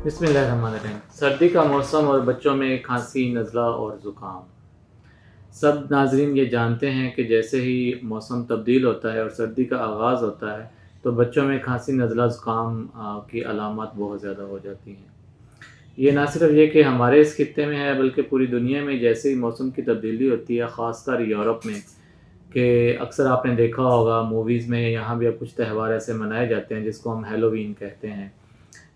बिस्मिल्लाहिर्रहमानिर्रहीम। सर्दी का मौसम और बच्चों में खांसी, नज़ला और ज़ुकाम। सब नाज़रीन ये जानते हैं कि जैसे ही मौसम तब्दील होता है और सर्दी का आगाज़ होता है तो बच्चों में खांसी, नज़ला, ज़ुकाम की अलामत बहुत ज़्यादा हो जाती हैं। ये ना सिर्फ ये कि हमारे इस खित्ते में है बल्कि पूरी दुनिया में जैसे ही मौसम की तब्दीली होती है, ख़ासकर यूरोप में, कि अक्सर आपने देखा होगा मूवीज़ में, यहाँ भी अब कुछ त्यौहार ऐसे मनाए जाते हैं जिसको हम हैलोवीन कहते हैं।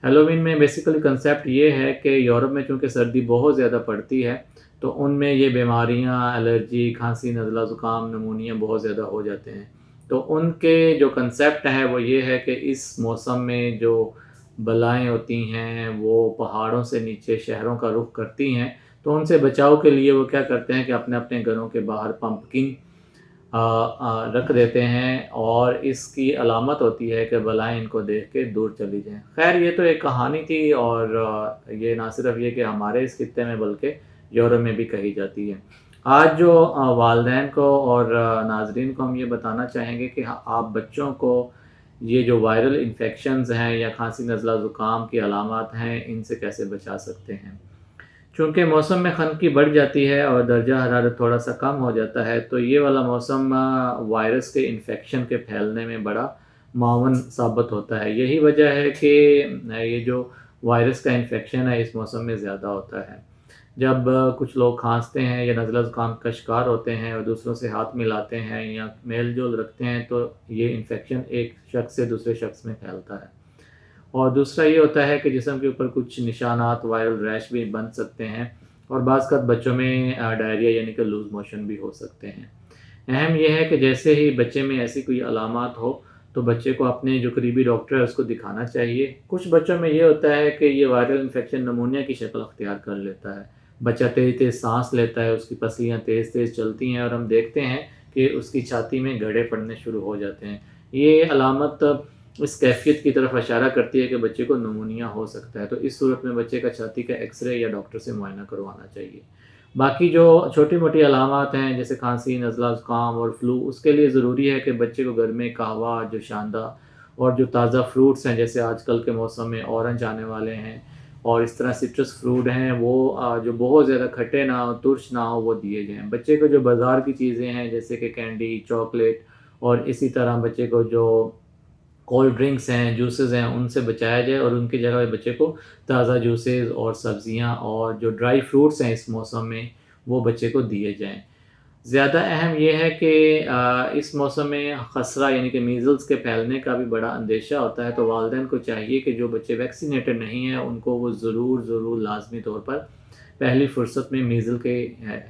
हैलोवीन में बेसिकली कंसेप्ट ये है कि यूरोप में चूँकि सर्दी बहुत ज़्यादा पड़ती है तो उनमें ये बीमारियाँ, एलर्जी, खांसी, नज़ला, ज़ुकाम, नमूनिया बहुत ज़्यादा हो जाते हैं। तो उनके जो कंसेप्ट है वो ये है कि इस मौसम में जो बलाएँ होती हैं वो पहाड़ों से नीचे शहरों का रुख करती हैं, तो उनसे बचाव के लिए वो क्या करते हैं कि अपने-अपने घरों के बाहर पम्पकिन रख देते हैं और इसकी अलामत होती है कि बलाएँ इनको देख के दूर चली जाएँ। ख़ैर ये तो एक कहानी थी और ये ना सिर्फ़ ये कि हमारे इस खित्ते में बल्कि यूरोप में भी कही जाती है। आज जो वालिदैन को और नाज़रीन को हम ये बताना चाहेंगे कि आप बच्चों को ये जो वायरल इन्फेक्शंस हैं या खाँसी, नज़ला, ज़ुकाम की अलामत हैं, इनसे कैसे बचा सकते हैं। चूँकि मौसम में खनकी बढ़ जाती है और दर्जा हरारत थोड़ा-सा कम हो जाता है, तो ये वाला मौसम वायरस के इन्फेक्शन के फैलने में बड़ा मुआवन साबित होता है। यही वजह है कि ये जो वायरस का इन्फेक्शन है इस मौसम में ज़्यादा होता है। जब कुछ लोग खाँसते हैं या नज़ला ज़ुकाम का शिकार होते हैं और दूसरों से हाथ मिलाते हैं या मेल-जोल रखते हैं, तो ये इन्फेक्शन एक शख्स से दूसरे शख्स में फैलता है। और दूसरा ये होता है कि जिस्म के ऊपर कुछ निशानात, वायरल रैश भी बन सकते हैं और बाज़-अवत बच्चों में डायरिया यानी कि लूज़ मोशन भी हो सकते हैं। अहम ये है कि जैसे ही बच्चे में ऐसी कोई अलामत हो, तो बच्चे को अपने जो करीबी डॉक्टर है उसको दिखाना चाहिए। कुछ बच्चों में ये होता है कि ये वायरल इन्फेक्शन नमूनिया की शक्ल अख्तियार कर लेता है। बच्चा तेज़-तेज़ साँस लेता है, उसकी पसलियाँ तेज़-तेज़ चलती हैं और हम देखते हैं कि उसकी छाती में गड्ढे पड़ने शुरू हो जाते हैं। ये अलामत इस कैफ़ियत की तरफ इशारा करती है कि बच्चे को निमोनिया हो सकता है, तो इस सूरत में बच्चे का छाती का एक्स-रे या डॉक्टर से मुआयना करवाना चाहिए। बाकी जो छोटी-मोटी अलामत हैं जैसे खाँसी, नज़ला, ज़ुकाम और फ्लू, उसके लिए ज़रूरी है कि बच्चे को घर में कहवा, जोशानदा और जो ताज़ा फ्रूट्स हैं जैसे आजकल के मौसम में ऑरेंज आने वाले हैं और इस तरह सिट्रस फ्रूट हैं वो जो बहुत ज़्यादा खट्टे ना हो, तुर्श ना हो, वो दिए जाएँ। बच्चे को जो बाज़ार की चीज़ें हैं जैसे कि कैंडी, चॉकलेट और इसी तरह बच्चे को जो कोल्ड ड्रिंक्स हैं, जूसेज़ हैं, उनसे बचाया जाए और उनकी जगह पे बच्चे को ताज़ा जूसेज़ और सब्ज़ियाँ और जो ड्राई फ्रूट्स हैं इस मौसम में, वो बच्चे को दिए जाएँ। ज़्यादा अहम ये है कि इस मौसम में खसरा यानी कि मीज़ल्स के फैलने का भी बड़ा अंदेशा होता है, तो वालिदैन को चाहिए कि जो बच्चे वैक्सीनेटेड नहीं हैं, उनको वो ज़रूर लाज़मी तौर पर पहली फ़ुर्सत में मीज़ल के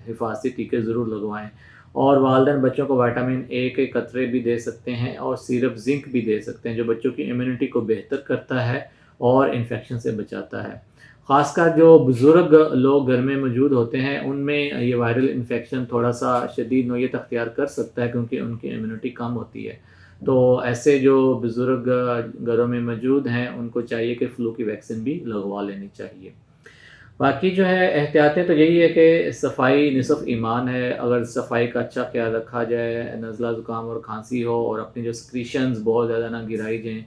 हिफ़ाज़ती टीके ज़रूर लगवाएँ। और वालिदैन बच्चों को विटामिन ए के कतरे भी दे सकते हैं और सिरप ज़िंक भी दे सकते हैं, जो बच्चों की इम्यूनिटी को बेहतर करता है और इन्फेक्शन से बचाता है। ख़ासकर जो बुज़ुर्ग लोग घर में मौजूद होते हैं, उनमें ये वायरल इन्फेक्शन थोड़ा-सा शदीद नोयत अख्तियार कर सकता है क्योंकि उनकी इम्यूनिटी कम होती है। तो ऐसे जो बुज़ुर्ग घरों में मौजूद हैं, उनको चाहिए कि फ्लू की वैक्सीन भी लगवा लेनी चाहिए। बाकी जो है एहतियातें तो यही है कि सफाई निसफ़ ईमान है। अगर सफाई का अच्छा ख़्याल रखा जाए, नज़ला ज़ुकाम और खांसी हो और अपनी जो सिक्रीशंस बहुत ज़्यादा ना गिराई जाएँ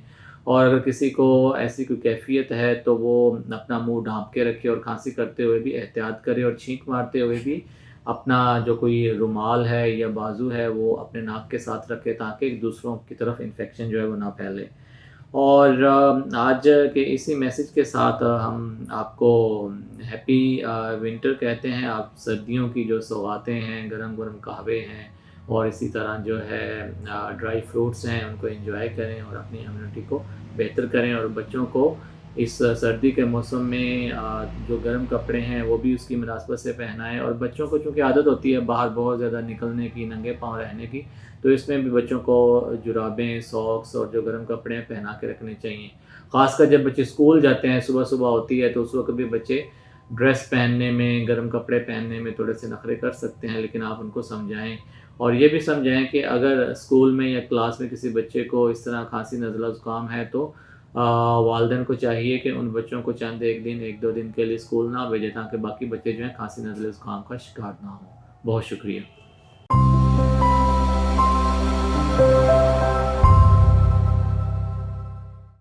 और अगर किसी को ऐसी कोई कैफ़ियत है तो वो अपना मुँह ढाँप के रखे और खांसी करते हुए भी एहतियात करे और छींक मारते हुए भी अपना जो कोई रुमाल है या बाजू है वो अपने नाक के साथ रखे ताकि दूसरों की तरफ इन्फेक्शन जो है वो ना फैले। और आज के इसी मैसेज के साथ हम आपको हैप्पी विंटर कहते हैं। आप सर्दियों की जो सौगातें हैं, गरम-गरम कहवे हैं और इसी तरह जो है ड्राई फ्रूट्स हैं, उनको एंजॉय करें और अपनी इम्यूनिटी को बेहतर करें और बच्चों को इस सर्दी के मौसम में जो गर्म कपड़े हैं, वो भी उसकी मुनासबत से पहनाएँ और बच्चों को चूँकि आदत होती है बाहर बहुत ज़्यादा निकलने की, नंगे पाँव रहने की, तो इसमें भी बच्चों को जुराबें, सॉक्स और जो गर्म कपड़े हैं पहना के रखने चाहिए। ख़ासकर जब बच्चे स्कूल जाते हैं, सुबह-सुबह होती है तो उस वक़्त भी बच्चे ड्रेस पहनने में, गर्म कपड़े पहनने में थोड़े से नखरे कर सकते हैं, लेकिन आप उनको समझाएँ और ये भी समझाएँ कि अगर स्कूल में या क्लास में किसी बच्चे को इस तरह खाँसी, नज़ला, ज़ुकाम है तो वालिदैन को चाहिए कि उन बच्चों को चंद 1 दिन, 1-2 दिन के लिए स्कूल ना भेजें ताकि बाकी बच्चे जो हैं खाँसी, नज़ले, ज़ुकाम का शिकार ना हों। बहुत शुक्रिया।